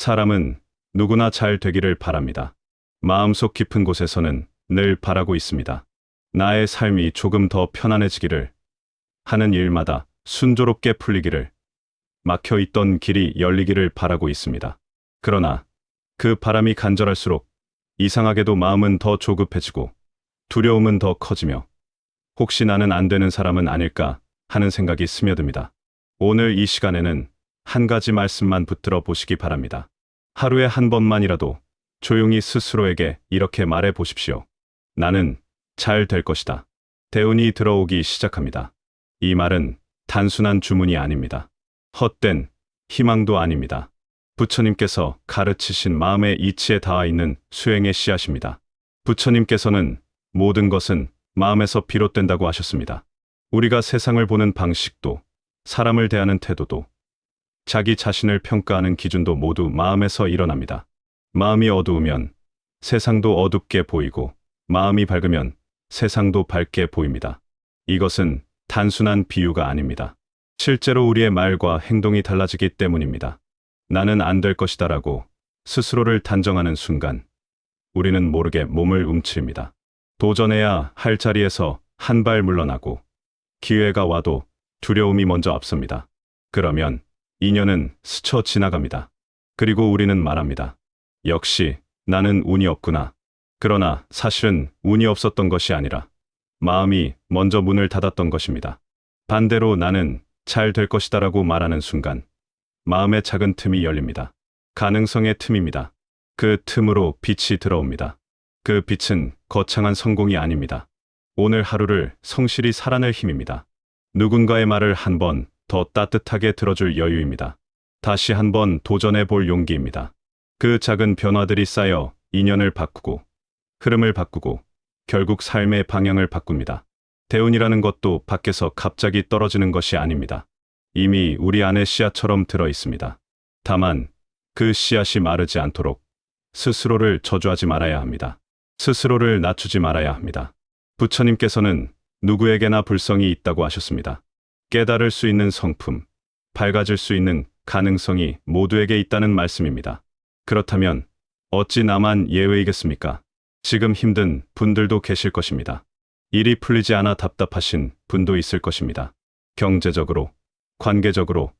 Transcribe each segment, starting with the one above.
사람은 누구나 잘 되기를 바랍니다. 마음속 깊은 곳에서는 늘 바라고 있습니다. 나의 삶이 조금 더 편안해지기를, 하는 일마다 순조롭게 풀리기를, 막혀 있던 길이 열리기를 바라고 있습니다. 그러나 그 바람이 간절할수록 이상하게도 마음은 더 조급해지고 두려움은 더 커지며 혹시 나는 안 되는 사람은 아닐까 하는 생각이 스며듭니다. 오늘 이 시간에는 한 가지 말씀만 붙들어 보시기 바랍니다. 하루에 한 번만이라도 조용히 스스로에게 이렇게 말해 보십시오. 나는 잘 될 것이다. 대운이 들어오기 시작합니다. 이 말은 단순한 주문이 아닙니다. 헛된 희망도 아닙니다. 부처님께서 가르치신 마음의 이치에 닿아 있는 수행의 씨앗입니다. 부처님께서는 모든 것은 마음에서 비롯된다고 하셨습니다. 우리가 세상을 보는 방식도, 사람을 대하는 태도도, 자기 자신을 평가하는 기준도 모두 마음에서 일어납니다. 마음이 어두우면 세상도 어둡게 보이고, 마음이 밝으면 세상도 밝게 보입니다. 이것은 단순한 비유가 아닙니다. 실제로 우리의 말과 행동이 달라지기 때문입니다. 나는 안 될 것이다라고 스스로를 단정하는 순간, 우리는 모르게 몸을 움츠립니다. 도전해야 할 자리에서 한 발 물러나고, 기회가 와도 두려움이 먼저 앞섭니다. 그러면 인연은 스쳐 지나갑니다. 그리고 우리는 말합니다. 역시 나는 운이 없구나. 그러나 사실은 운이 없었던 것이 아니라 마음이 먼저 문을 닫았던 것입니다. 반대로 나는 잘 될 것이다라고 말하는 순간 마음의 작은 틈이 열립니다. 가능성의 틈입니다. 그 틈으로 빛이 들어옵니다. 그 빛은 거창한 성공이 아닙니다. 오늘 하루를 성실히 살아낼 힘입니다. 누군가의 말을 한 번 더 따뜻하게 들어줄 여유입니다. 다시 한번 도전해 볼 용기입니다. 그 작은 변화들이 쌓여 인연을 바꾸고, 흐름을 바꾸고, 결국 삶의 방향을 바꿉니다. 대운이라는 것도 밖에서 갑자기 떨어지는 것이 아닙니다. 이미 우리 안에 씨앗처럼 들어 있습니다. 다만 그 씨앗이 마르지 않도록 스스로를 저주하지 말아야 합니다. 스스로를 낮추지 말아야 합니다. 부처님께서는 누구에게나 불성이 있다고 하셨습니다. 깨달을 수 있는 성품, 밝아질 수 있는 가능성이 모두에게 있다는 말씀입니다. 그렇다면 어찌 나만 예외이겠습니까? 지금 힘든 분들도 계실 것입니다. 일이 풀리지 않아 답답하신 분도 있을 것입니다. 경제적으로, 관계적으로,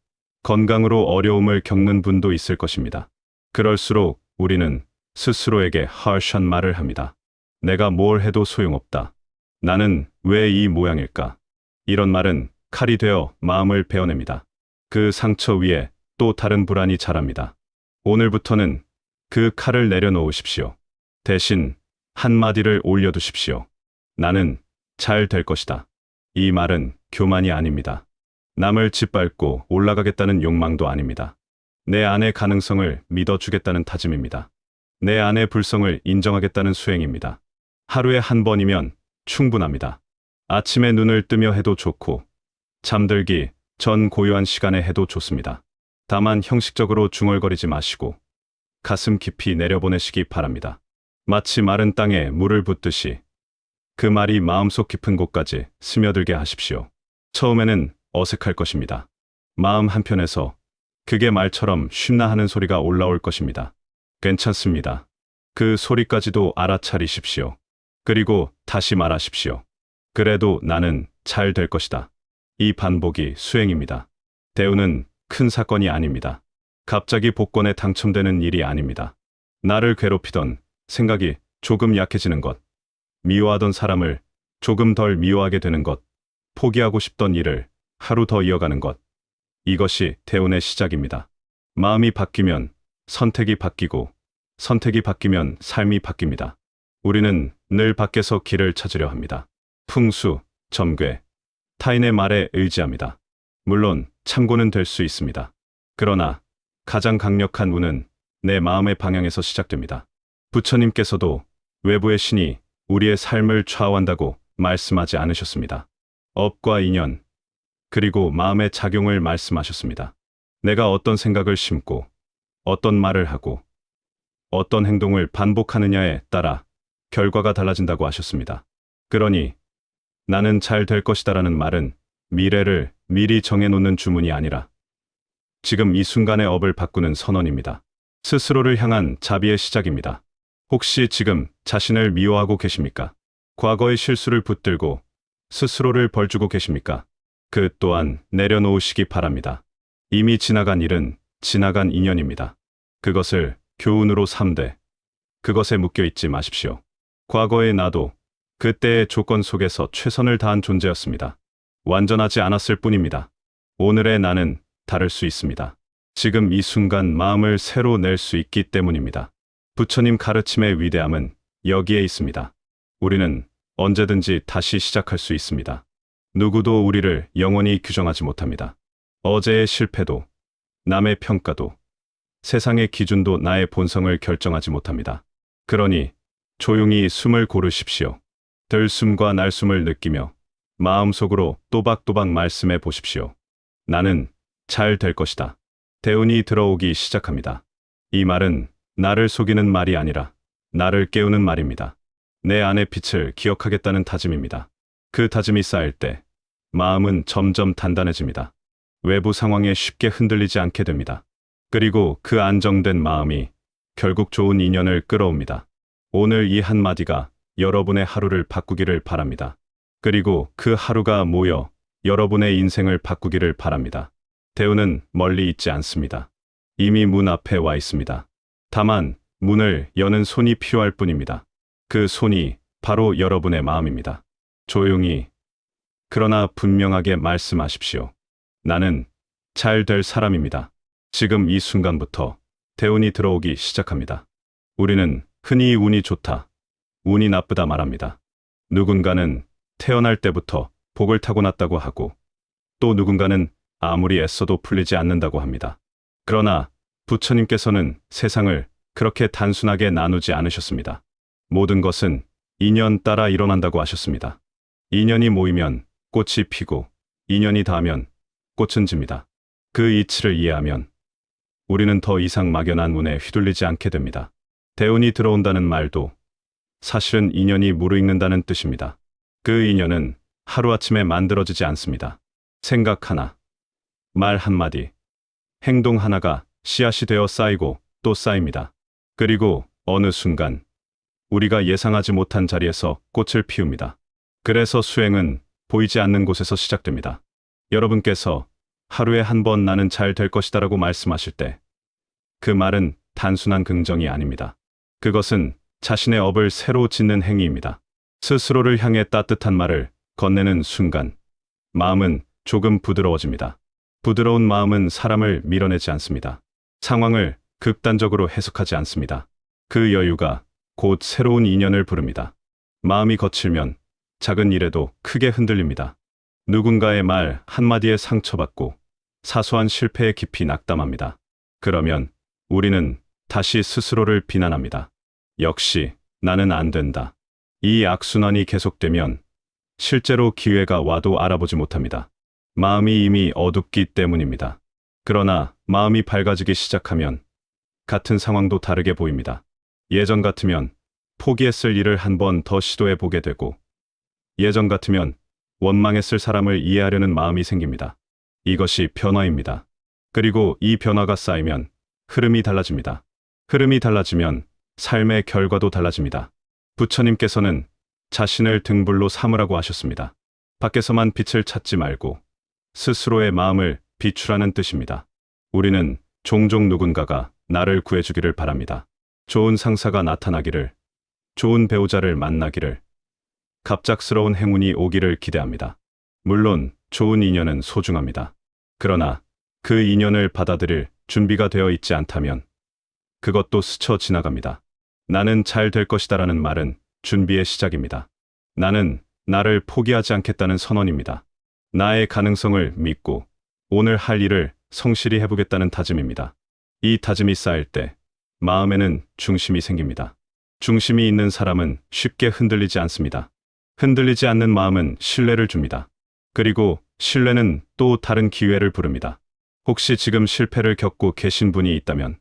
건강으로 어려움을 겪는 분도 있을 것입니다. 그럴수록 우리는 스스로에게 harsh한 말을 합니다. 내가 뭘 해도 소용없다. 나는 왜 이 모양일까? 이런 말은 칼이 되어 마음을 베어냅니다. 그 상처 위에 또 다른 불안이 자랍니다. 오늘부터는 그 칼을 내려놓으십시오. 대신 한마디를 올려두십시오. 나는 잘 될 것이다. 이 말은 교만이 아닙니다. 남을 짓밟고 올라가겠다는 욕망도 아닙니다. 내 안의 가능성을 믿어주겠다는 다짐입니다. 내 안의 불성을 인정하겠다는 수행입니다. 하루에 한 번이면 충분합니다. 아침에 눈을 뜨며 해도 좋고, 잠들기 전 고요한 시간에 해도 좋습니다. 다만 형식적으로 중얼거리지 마시고 가슴 깊이 내려보내시기 바랍니다. 마치 마른 땅에 물을 붓듯이 그 말이 마음속 깊은 곳까지 스며들게 하십시오. 처음에는 어색할 것입니다. 마음 한편에서 그게 말처럼 쉽나 하는 소리가 올라올 것입니다. 괜찮습니다. 그 소리까지도 알아차리십시오. 그리고 다시 말하십시오. 그래도 나는 잘 될 것이다. 이 반복이 수행입니다. 대운은 큰 사건이 아닙니다. 갑자기 복권에 당첨되는 일이 아닙니다. 나를 괴롭히던 생각이 조금 약해지는 것, 미워하던 사람을 조금 덜 미워하게 되는 것, 포기하고 싶던 일을 하루 더 이어가는 것, 이것이 대운의 시작입니다. 마음이 바뀌면 선택이 바뀌고, 선택이 바뀌면 삶이 바뀝니다. 우리는 늘 밖에서 길을 찾으려 합니다. 풍수, 점괘, 타인의 말에 의지합니다. 물론 참고는 될 수 있습니다. 그러나 가장 강력한 운은 내 마음의 방향에서 시작됩니다. 부처님께서도 외부의 신이 우리의 삶을 좌우한다고 말씀하지 않으셨습니다. 업과 인연, 그리고 마음의 작용을 말씀하셨습니다. 내가 어떤 생각을 심고, 어떤 말을 하고, 어떤 행동을 반복하느냐에 따라 결과가 달라진다고 하셨습니다. 그러니 나는 잘 될 것이다라는 말은 미래를 미리 정해놓는 주문이 아니라 지금 이 순간의 업을 바꾸는 선언입니다. 스스로를 향한 자비의 시작입니다. 혹시 지금 자신을 미워하고 계십니까? 과거의 실수를 붙들고 스스로를 벌주고 계십니까? 그 또한 내려놓으시기 바랍니다. 이미 지나간 일은 지나간 인연입니다. 그것을 교훈으로 삼되 그것에 묶여 있지 마십시오. 과거의 나도 그때의 조건 속에서 최선을 다한 존재였습니다. 완전하지 않았을 뿐입니다. 오늘의 나는 다를 수 있습니다. 지금 이 순간 마음을 새로 낼 수 있기 때문입니다. 부처님 가르침의 위대함은 여기에 있습니다. 우리는 언제든지 다시 시작할 수 있습니다. 누구도 우리를 영원히 규정하지 못합니다. 어제의 실패도, 남의 평가도, 세상의 기준도 나의 본성을 결정하지 못합니다. 그러니 조용히 숨을 고르십시오. 들숨과 날숨을 느끼며 마음속으로 또박또박 말씀해 보십시오. 나는 잘 될 것이다. 대운이 들어오기 시작합니다. 이 말은 나를 속이는 말이 아니라 나를 깨우는 말입니다. 내 안의 빛을 기억하겠다는 다짐입니다. 그 다짐이 쌓일 때 마음은 점점 단단해집니다. 외부 상황에 쉽게 흔들리지 않게 됩니다. 그리고 그 안정된 마음이 결국 좋은 인연을 끌어옵니다. 오늘 이 한마디가 여러분의 하루를 바꾸기를 바랍니다. 그리고 그 하루가 모여 여러분의 인생을 바꾸기를 바랍니다. 대운은 멀리 있지 않습니다. 이미 문 앞에 와 있습니다. 다만 문을 여는 손이 필요할 뿐입니다. 그 손이 바로 여러분의 마음입니다. 조용히 그러나 분명하게 말씀하십시오. 나는 잘 될 사람입니다. 지금 이 순간부터 대운이 들어오기 시작합니다. 우리는 흔히 운이 좋다, 운이 나쁘다 말합니다. 누군가는 태어날 때부터 복을 타고났다고 하고 또 누군가는 아무리 애써도 풀리지 않는다고 합니다. 그러나 부처님께서는 세상을 그렇게 단순하게 나누지 않으셨습니다. 모든 것은 인연 따라 일어난다고 하셨습니다. 인연이 모이면 꽃이 피고 인연이 닿으면 꽃은 집니다. 그 이치를 이해하면 우리는 더 이상 막연한 운에 휘둘리지 않게 됩니다. 대운이 들어온다는 말도 사실은 인연이 무르익는다는 뜻입니다. 그 인연은 하루아침에 만들어지지 않습니다. 생각 하나, 말 한마디, 행동 하나가 씨앗이 되어 쌓이고 또 쌓입니다. 그리고 어느 순간 우리가 예상하지 못한 자리에서 꽃을 피웁니다. 그래서 수행은 보이지 않는 곳에서 시작됩니다. 여러분께서 하루에 한 번 나는 잘 될 것이다라고 말씀하실 때 그 말은 단순한 긍정이 아닙니다. 그것은 자신의 업을 새로 짓는 행위입니다. 스스로를 향해 따뜻한 말을 건네는 순간 마음은 조금 부드러워집니다. 부드러운 마음은 사람을 밀어내지 않습니다. 상황을 극단적으로 해석하지 않습니다. 그 여유가 곧 새로운 인연을 부릅니다. 마음이 거칠면 작은 일에도 크게 흔들립니다. 누군가의 말 한마디에 상처받고 사소한 실패에 깊이 낙담합니다. 그러면 우리는 다시 스스로를 비난합니다. 역시 나는 안 된다. 이 악순환이 계속되면 실제로 기회가 와도 알아보지 못합니다. 마음이 이미 어둡기 때문입니다. 그러나 마음이 밝아지기 시작하면 같은 상황도 다르게 보입니다. 예전 같으면 포기했을 일을 한 번 더 시도해 보게 되고 예전 같으면 원망했을 사람을 이해하려는 마음이 생깁니다. 이것이 변화입니다. 그리고 이 변화가 쌓이면 흐름이 달라집니다. 흐름이 달라지면 삶의 결과도 달라집니다. 부처님께서는 자신을 등불로 삼으라고 하셨습니다. 밖에서만 빛을 찾지 말고 스스로의 마음을 비추라는 뜻입니다. 우리는 종종 누군가가 나를 구해주기를 바랍니다. 좋은 상사가 나타나기를, 좋은 배우자를 만나기를, 갑작스러운 행운이 오기를 기대합니다. 물론 좋은 인연은 소중합니다. 그러나 그 인연을 받아들일 준비가 되어 있지 않다면 그것도 스쳐 지나갑니다. 나는 잘 될 것이다라는 말은 준비의 시작입니다. 나는 나를 포기하지 않겠다는 선언입니다. 나의 가능성을 믿고 오늘 할 일을 성실히 해보겠다는 다짐입니다. 이 다짐이 쌓일 때 마음에는 중심이 생깁니다. 중심이 있는 사람은 쉽게 흔들리지 않습니다. 흔들리지 않는 마음은 신뢰를 줍니다. 그리고 신뢰는 또 다른 기회를 부릅니다. 혹시 지금 실패를 겪고 계신 분이 있다면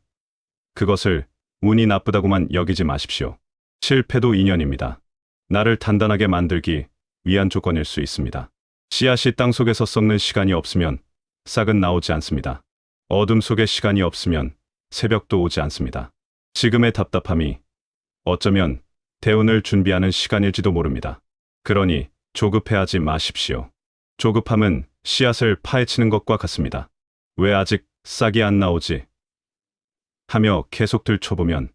그것을 운이 나쁘다고만 여기지 마십시오. 실패도 인연입니다. 나를 단단하게 만들기 위한 조건일 수 있습니다. 씨앗이 땅속에서 썩는 시간이 없으면 싹은 나오지 않습니다. 어둠 속에 시간이 없으면 새벽도 오지 않습니다. 지금의 답답함이 어쩌면 대운을 준비하는 시간일지도 모릅니다. 그러니 조급해하지 마십시오. 조급함은 씨앗을 파헤치는 것과 같습니다. 왜 아직 싹이 안 나오지? 하며 계속 들춰보면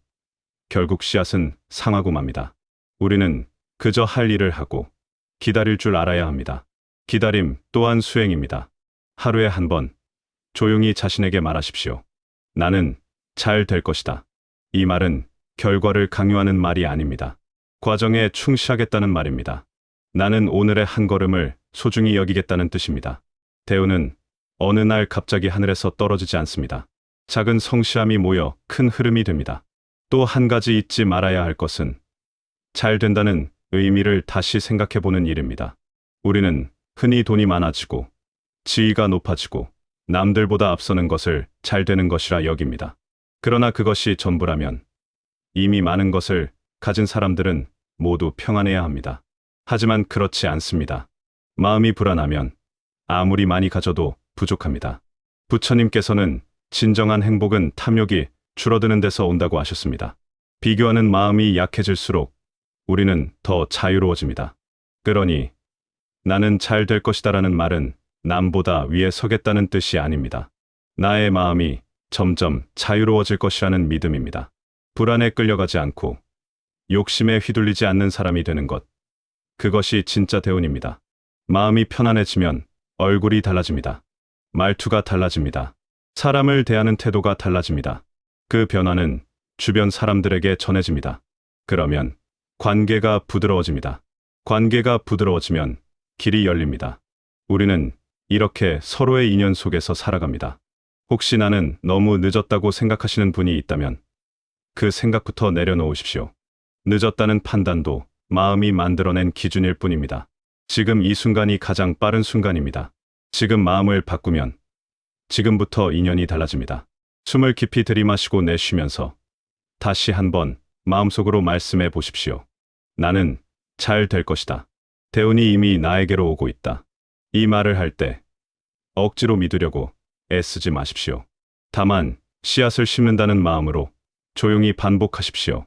결국 씨앗은 상하고 맙니다. 우리는 그저 할 일을 하고 기다릴 줄 알아야 합니다. 기다림 또한 수행입니다. 하루에 한 번 조용히 자신에게 말하십시오. 나는 잘 될 것이다. 이 말은 결과를 강요하는 말이 아닙니다. 과정에 충실하겠다는 말입니다. 나는 오늘의 한 걸음을 소중히 여기겠다는 뜻입니다. 대운은 어느 날 갑자기 하늘에서 떨어지지 않습니다. 작은 성실함이 모여 큰 흐름이 됩니다. 또 한 가지 잊지 말아야 할 것은 잘 된다는 의미를 다시 생각해보는 일입니다. 우리는 흔히 돈이 많아지고 지위가 높아지고 남들보다 앞서는 것을 잘 되는 것이라 여깁니다. 그러나 그것이 전부라면 이미 많은 것을 가진 사람들은 모두 평안해야 합니다. 하지만 그렇지 않습니다. 마음이 불안하면 아무리 많이 가져도 부족합니다. 부처님께서는 진정한 행복은 탐욕이 줄어드는 데서 온다고 하셨습니다. 비교하는 마음이 약해질수록 우리는 더 자유로워집니다. 그러니 나는 잘 될 것이다라는 말은 남보다 위에 서겠다는 뜻이 아닙니다. 나의 마음이 점점 자유로워질 것이라는 믿음입니다. 불안에 끌려가지 않고 욕심에 휘둘리지 않는 사람이 되는 것. 그것이 진짜 대운입니다. 마음이 편안해지면 얼굴이 달라집니다. 말투가 달라집니다. 사람을 대하는 태도가 달라집니다. 그 변화는 주변 사람들에게 전해집니다. 그러면 관계가 부드러워집니다. 관계가 부드러워지면 길이 열립니다. 우리는 이렇게 서로의 인연 속에서 살아갑니다. 혹시 나는 너무 늦었다고 생각하시는 분이 있다면 그 생각부터 내려놓으십시오. 늦었다는 판단도 마음이 만들어낸 기준일 뿐입니다. 지금 이 순간이 가장 빠른 순간입니다. 지금 마음을 바꾸면 지금부터 인연이 달라집니다. 숨을 깊이 들이마시고 내쉬면서 다시 한번 마음속으로 말씀해 보십시오. 나는 잘 될 것이다. 대운이 이미 나에게로 오고 있다. 이 말을 할 때 억지로 믿으려고 애쓰지 마십시오. 다만 씨앗을 심는다는 마음으로 조용히 반복하십시오.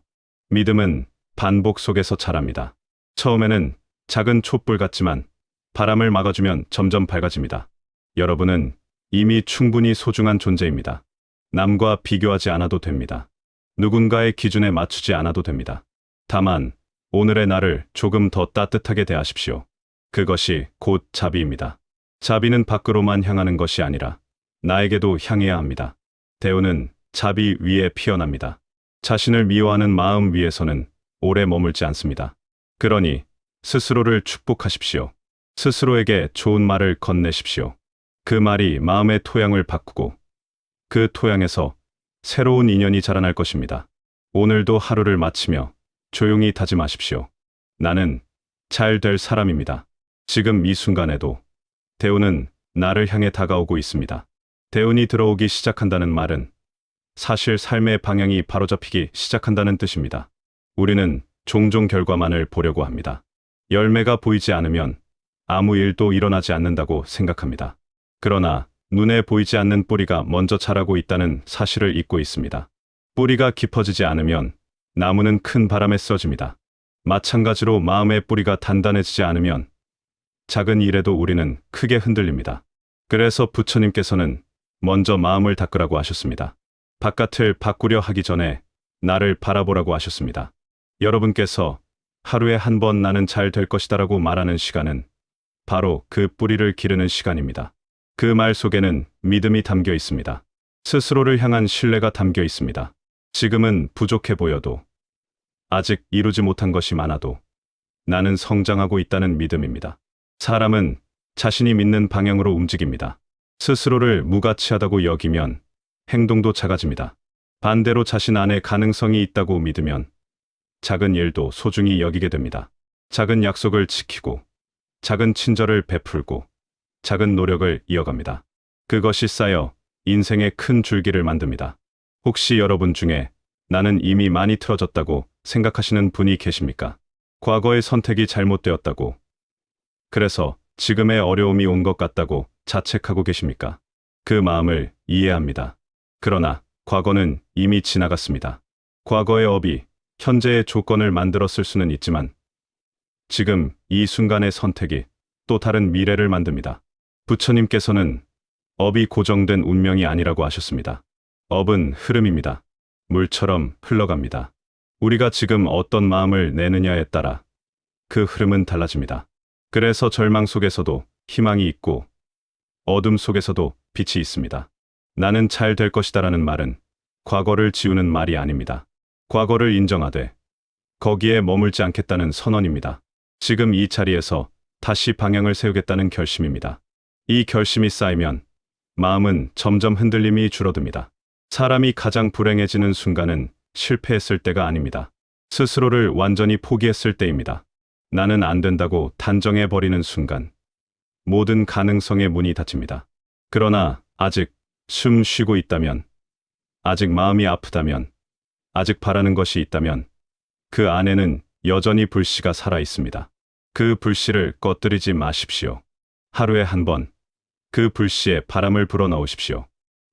믿음은 반복 속에서 자랍니다. 처음에는 작은 촛불 같지만 바람을 막아주면 점점 밝아집니다. 여러분은 이미 충분히 소중한 존재입니다. 남과 비교하지 않아도 됩니다. 누군가의 기준에 맞추지 않아도 됩니다. 다만 오늘의 나를 조금 더 따뜻하게 대하십시오. 그것이 곧 자비입니다. 자비는 밖으로만 향하는 것이 아니라 나에게도 향해야 합니다. 대운은 자비 위에 피어납니다. 자신을 미워하는 마음 위에서는 오래 머물지 않습니다. 그러니 스스로를 축복하십시오. 스스로에게 좋은 말을 건네십시오. 그 말이 마음의 토양을 바꾸고 그 토양에서 새로운 인연이 자라날 것입니다. 오늘도 하루를 마치며 조용히 다짐하십시오. 나는 잘 될 사람입니다. 지금 이 순간에도 대운은 나를 향해 다가오고 있습니다. 대운이 들어오기 시작한다는 말은 사실 삶의 방향이 바로잡히기 시작한다는 뜻입니다. 우리는 종종 결과만을 보려고 합니다. 열매가 보이지 않으면 아무 일도 일어나지 않는다고 생각합니다. 그러나 눈에 보이지 않는 뿌리가 먼저 자라고 있다는 사실을 잊고 있습니다. 뿌리가 깊어지지 않으면 나무는 큰 바람에 쓰러집니다. 마찬가지로 마음의 뿌리가 단단해지지 않으면 작은 일에도 우리는 크게 흔들립니다. 그래서 부처님께서는 먼저 마음을 닦으라고 하셨습니다. 바깥을 바꾸려 하기 전에 나를 바라보라고 하셨습니다. 여러분께서 하루에 한 번 나는 잘 될 것이다라고 말하는 시간은 바로 그 뿌리를 기르는 시간입니다. 그 말 속에는 믿음이 담겨 있습니다. 스스로를 향한 신뢰가 담겨 있습니다. 지금은 부족해 보여도 아직 이루지 못한 것이 많아도 나는 성장하고 있다는 믿음입니다. 사람은 자신이 믿는 방향으로 움직입니다. 스스로를 무가치하다고 여기면 행동도 작아집니다. 반대로 자신 안에 가능성이 있다고 믿으면 작은 일도 소중히 여기게 됩니다. 작은 약속을 지키고 작은 친절을 베풀고 작은 노력을 이어갑니다. 그것이 쌓여 인생의 큰 줄기를 만듭니다. 혹시 여러분 중에 나는 이미 많이 틀어졌다고 생각하시는 분이 계십니까? 과거의 선택이 잘못되었다고, 그래서 지금의 어려움이 온 것 같다고 자책하고 계십니까? 그 마음을 이해합니다. 그러나 과거는 이미 지나갔습니다. 과거의 업이 현재의 조건을 만들었을 수는 있지만 지금 이 순간의 선택이 또 다른 미래를 만듭니다. 부처님께서는 업이 고정된 운명이 아니라고 하셨습니다. 업은 흐름입니다. 물처럼 흘러갑니다. 우리가 지금 어떤 마음을 내느냐에 따라 그 흐름은 달라집니다. 그래서 절망 속에서도 희망이 있고 어둠 속에서도 빛이 있습니다. 나는 잘 될 것이다라는 말은 과거를 지우는 말이 아닙니다. 과거를 인정하되 거기에 머물지 않겠다는 선언입니다. 지금 이 자리에서 다시 방향을 세우겠다는 결심입니다. 이 결심이 쌓이면 마음은 점점 흔들림이 줄어듭니다. 사람이 가장 불행해지는 순간은 실패했을 때가 아닙니다. 스스로를 완전히 포기했을 때입니다. 나는 안 된다고 단정해버리는 순간 모든 가능성의 문이 닫힙니다. 그러나 아직 숨 쉬고 있다면, 아직 마음이 아프다면, 아직 바라는 것이 있다면 그 안에는 여전히 불씨가 살아 있습니다. 그 불씨를 꺼뜨리지 마십시오. 하루에 한 번 그 불씨에 바람을 불어넣으십시오.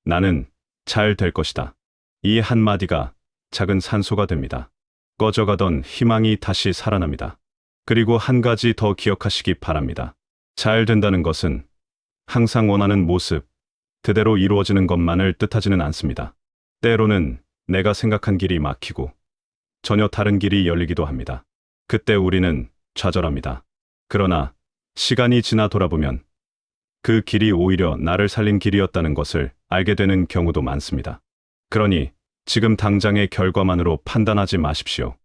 나는 잘 될 것이다. 이 한마디가 작은 산소가 됩니다. 꺼져가던 희망이 다시 살아납니다. 그리고 한 가지 더 기억하시기 바랍니다. 잘 된다는 것은 항상 원하는 모습 그대로 이루어지는 것만을 뜻하지는 않습니다. 때로는 내가 생각한 길이 막히고 전혀 다른 길이 열리기도 합니다. 그때 우리는 좌절합니다. 그러나 시간이 지나 돌아보면 그 길이 오히려 나를 살린 길이었다는 것을 알게 되는 경우도 많습니다. 그러니 지금 당장의 결과만으로 판단하지 마십시오.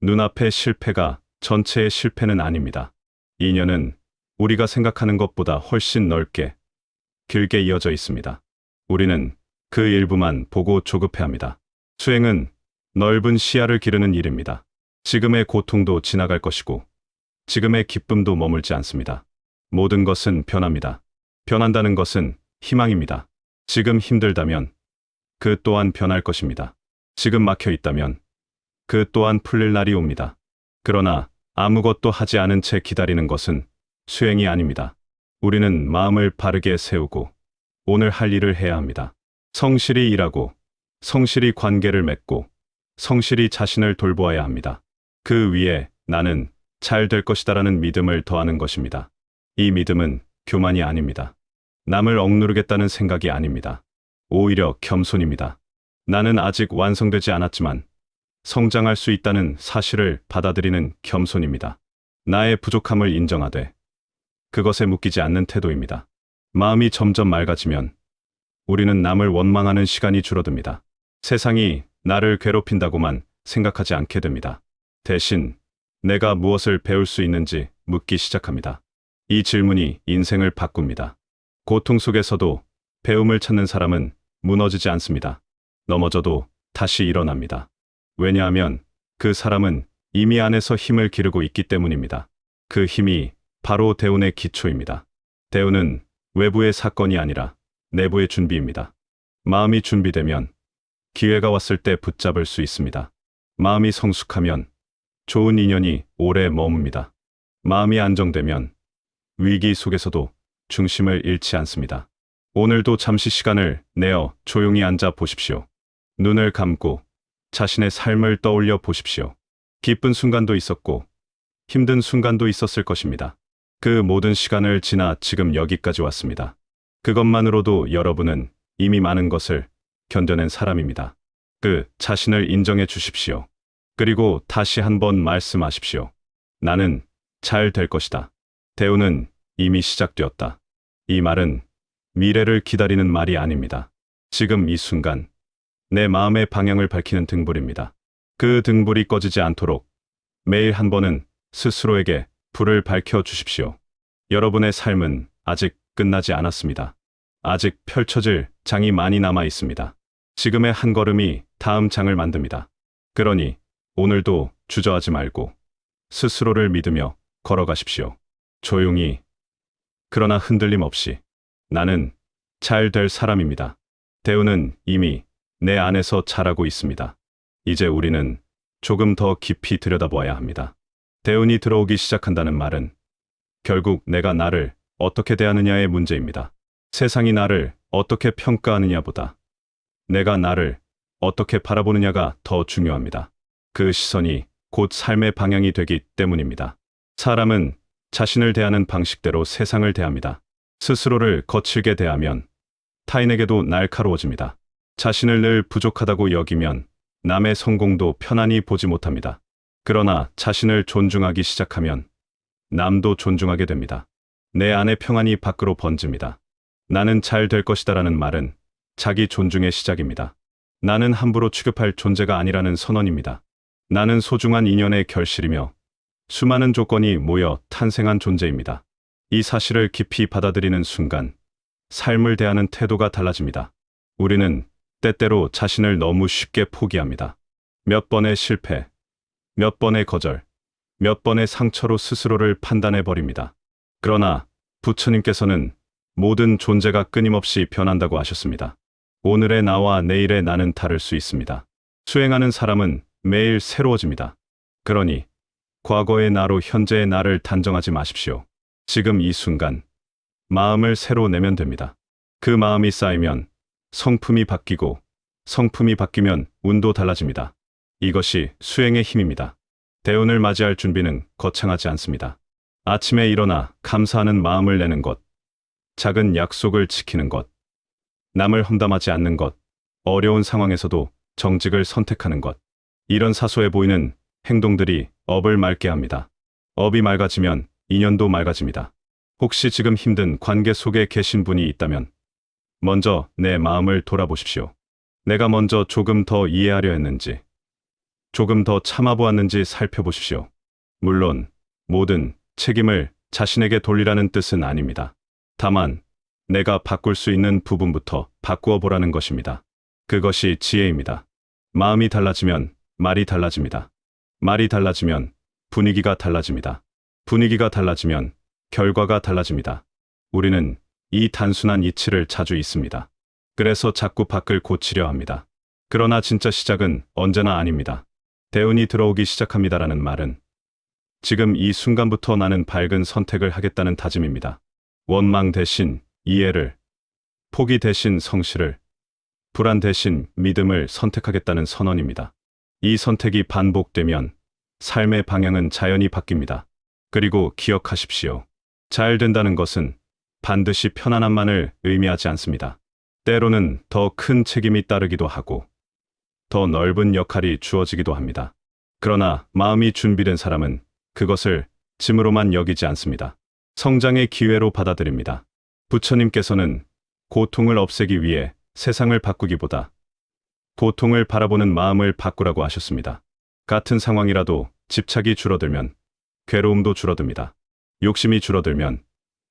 눈앞의 실패가 전체의 실패는 아닙니다. 인연은 우리가 생각하는 것보다 훨씬 넓게, 길게 이어져 있습니다. 우리는 그 일부만 보고 조급해합니다. 수행은 넓은 시야를 기르는 일입니다. 지금의 고통도 지나갈 것이고 지금의 기쁨도 머물지 않습니다. 모든 것은 변합니다. 변한다는 것은 희망입니다. 지금 힘들다면 그 또한 변할 것입니다. 지금 막혀 있다면 그 또한 풀릴 날이 옵니다. 그러나 아무것도 하지 않은 채 기다리는 것은 수행이 아닙니다. 우리는 마음을 바르게 세우고 오늘 할 일을 해야 합니다. 성실히 일하고 성실히 관계를 맺고 성실히 자신을 돌보아야 합니다. 그 위에 나는 잘 될 것이다라는 믿음을 더하는 것입니다. 이 믿음은 교만이 아닙니다. 남을 억누르겠다는 생각이 아닙니다. 오히려 겸손입니다. 나는 아직 완성되지 않았지만 성장할 수 있다는 사실을 받아들이는 겸손입니다. 나의 부족함을 인정하되 그것에 묶이지 않는 태도입니다. 마음이 점점 맑아지면 우리는 남을 원망하는 시간이 줄어듭니다. 세상이 나를 괴롭힌다고만 생각하지 않게 됩니다. 대신 내가 무엇을 배울 수 있는지 묻기 시작합니다. 이 질문이 인생을 바꿉니다. 고통 속에서도 배움을 찾는 사람은 무너지지 않습니다. 넘어져도 다시 일어납니다. 왜냐하면 그 사람은 이미 안에서 힘을 기르고 있기 때문입니다. 그 힘이 바로 대운의 기초입니다. 대운은 외부의 사건이 아니라 내부의 준비입니다. 마음이 준비되면 기회가 왔을 때 붙잡을 수 있습니다. 마음이 성숙하면 좋은 인연이 오래 머뭅니다. 마음이 안정되면 위기 속에서도 중심을 잃지 않습니다. 오늘도 잠시 시간을 내어 조용히 앉아 보십시오. 눈을 감고 자신의 삶을 떠올려 보십시오. 기쁜 순간도 있었고 힘든 순간도 있었을 것입니다. 그 모든 시간을 지나 지금 여기까지 왔습니다. 그것만으로도 여러분은 이미 많은 것을 견뎌낸 사람입니다. 그 자신을 인정해 주십시오. 그리고 다시 한번 말씀하십시오. 나는 잘 될 것이다. 대운은 이미 시작되었다. 이 말은 미래를 기다리는 말이 아닙니다. 지금 이 순간 내 마음의 방향을 밝히는 등불입니다. 그 등불이 꺼지지 않도록 매일 한 번은 스스로에게 불을 밝혀 주십시오. 여러분의 삶은 아직 끝나지 않았습니다. 아직 펼쳐질 장이 많이 남아 있습니다. 지금의 한 걸음이 다음 장을 만듭니다. 그러니 오늘도 주저하지 말고 스스로를 믿으며 걸어가십시오. 조용히, 그러나 흔들림 없이. 나는 잘 될 사람입니다. 대운은 이미 내 안에서 자라고 있습니다. 이제 우리는 조금 더 깊이 들여다보아야 합니다. 대운이 들어오기 시작한다는 말은 결국 내가 나를 어떻게 대하느냐의 문제입니다. 세상이 나를 어떻게 평가하느냐보다 내가 나를 어떻게 바라보느냐가 더 중요합니다. 그 시선이 곧 삶의 방향이 되기 때문입니다. 사람은 자신을 대하는 방식대로 세상을 대합니다. 스스로를 거칠게 대하면 타인에게도 날카로워집니다. 자신을 늘 부족하다고 여기면 남의 성공도 편안히 보지 못합니다. 그러나 자신을 존중하기 시작하면 남도 존중하게 됩니다. 내 안의 평안이 밖으로 번집니다. 나는 잘 될 것이다라는 말은 자기 존중의 시작입니다. 나는 함부로 취급할 존재가 아니라는 선언입니다. 나는 소중한 인연의 결실이며 수많은 조건이 모여 탄생한 존재입니다. 이 사실을 깊이 받아들이는 순간 삶을 대하는 태도가 달라집니다. 우리는 때때로 자신을 너무 쉽게 포기합니다. 몇 번의 실패, 몇 번의 거절, 몇 번의 상처로 스스로를 판단해 버립니다. 그러나 부처님께서는 모든 존재가 끊임없이 변한다고 하셨습니다. 오늘의 나와 내일의 나는 다를 수 있습니다. 수행하는 사람은 매일 새로워집니다. 그러니 과거의 나로 현재의 나를 단정하지 마십시오. 지금 이 순간 마음을 새로 내면 됩니다. 그 마음이 쌓이면 성품이 바뀌고 성품이 바뀌면 운도 달라집니다. 이것이 수행의 힘입니다. 대운을 맞이할 준비는 거창하지 않습니다. 아침에 일어나 감사하는 마음을 내는 것, 작은 약속을 지키는 것, 남을 험담하지 않는 것, 어려운 상황에서도 정직을 선택하는 것. 이런 사소해 보이는 행동들이 업을 맑게 합니다. 업이 맑아지면 인연도 맑아집니다. 혹시 지금 힘든 관계 속에 계신 분이 있다면 먼저 내 마음을 돌아보십시오. 내가 먼저 조금 더 이해하려 했는지, 조금 더 참아보았는지 살펴보십시오. 물론 모든 책임을 자신에게 돌리라는 뜻은 아닙니다. 다만 내가 바꿀 수 있는 부분부터 바꾸어 보라는 것입니다. 그것이 지혜입니다. 마음이 달라지면 말이 달라집니다. 말이 달라지면 분위기가 달라집니다. 분위기가 달라지면 결과가 달라집니다. 우리는 이 단순한 이치를 자주 잊습니다. 그래서 자꾸 밖을 고치려 합니다. 그러나 진짜 시작은 언제나 아닙니다. 대운이 들어오기 시작합니다라는 말은 지금 이 순간부터 나는 밝은 선택을 하겠다는 다짐입니다. 원망 대신 이해를, 포기 대신 성실을, 불안 대신 믿음을 선택하겠다는 선언입니다. 이 선택이 반복되면 삶의 방향은 자연히 바뀝니다. 그리고 기억하십시오. 잘 된다는 것은 반드시 편안함만을 의미하지 않습니다. 때로는 더 큰 책임이 따르기도 하고 더 넓은 역할이 주어지기도 합니다. 그러나 마음이 준비된 사람은 그것을 짐으로만 여기지 않습니다. 성장의 기회로 받아들입니다. 부처님께서는 고통을 없애기 위해 세상을 바꾸기보다 고통을 바라보는 마음을 바꾸라고 하셨습니다. 같은 상황이라도 집착이 줄어들면 괴로움도 줄어듭니다. 욕심이 줄어들면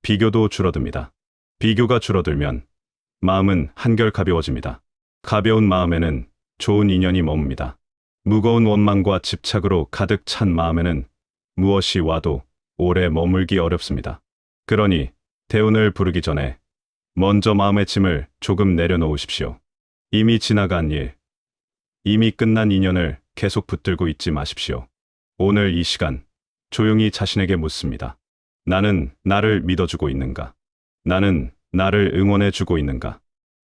비교도 줄어듭니다. 비교가 줄어들면 마음은 한결 가벼워집니다. 가벼운 마음에는 좋은 인연이 머뭅니다. 무거운 원망과 집착으로 가득 찬 마음에는 무엇이 와도 오래 머물기 어렵습니다. 그러니 대운을 부르기 전에 먼저 마음의 짐을 조금 내려놓으십시오. 이미 지나간 일, 이미 끝난 인연을 계속 붙들고 있지 마십시오. 오늘 이 시간 조용히 자신에게 묻습니다. 나는 나를 믿어주고 있는가? 나는 나를 응원해주고 있는가?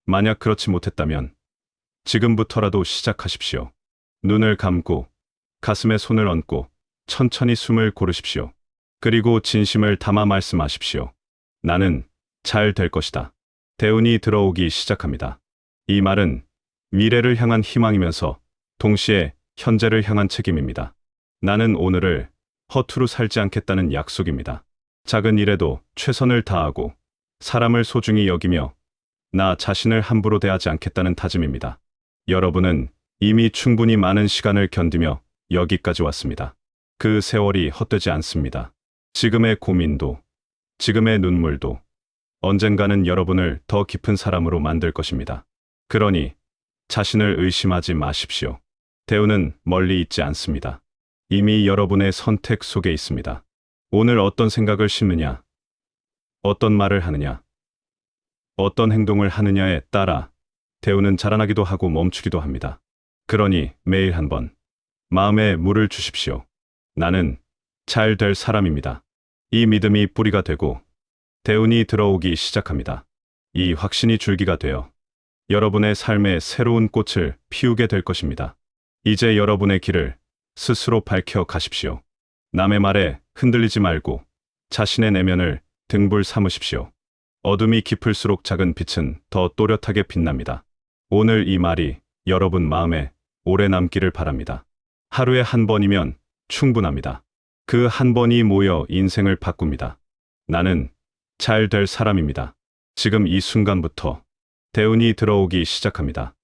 만약 그렇지 못했다면 지금부터라도 시작하십시오. 눈을 감고 가슴에 손을 얹고 천천히 숨을 고르십시오. 그리고 진심을 담아 말씀하십시오. 나는 잘 될 것이다. 대운이 들어오기 시작합니다. 이 말은 미래를 향한 희망이면서 동시에 현재를 향한 책임입니다. 나는 오늘을 허투루 살지 않겠다는 약속입니다. 작은 일에도 최선을 다하고 사람을 소중히 여기며 나 자신을 함부로 대하지 않겠다는 다짐입니다. 여러분은 이미 충분히 많은 시간을 견디며 여기까지 왔습니다. 그 세월이 헛되지 않습니다. 지금의 고민도, 지금의 눈물도 언젠가는 여러분을 더 깊은 사람으로 만들 것입니다. 그러니 자신을 의심하지 마십시오. 대운은 멀리 있지 않습니다. 이미 여러분의 선택 속에 있습니다. 오늘 어떤 생각을 심느냐, 어떤 말을 하느냐, 어떤 행동을 하느냐에 따라 대운은 자라나기도 하고 멈추기도 합니다. 그러니 매일 한번 마음에 물을 주십시오. 나는 잘 될 사람입니다. 이 믿음이 뿌리가 되고 대운이 들어오기 시작합니다. 이 확신이 줄기가 되어 여러분의 삶에 새로운 꽃을 피우게 될 것입니다. 이제 여러분의 길을 스스로 밝혀 가십시오. 남의 말에 흔들리지 말고 자신의 내면을 등불 삼으십시오. 어둠이 깊을수록 작은 빛은 더 또렷하게 빛납니다. 오늘 이 말이 여러분 마음에 오래 남기를 바랍니다. 하루에 한 번이면 충분합니다. 그 한 번이 모여 인생을 바꿉니다. 나는 잘 될 사람입니다. 지금 이 순간부터 대운이 들어오기 시작합니다.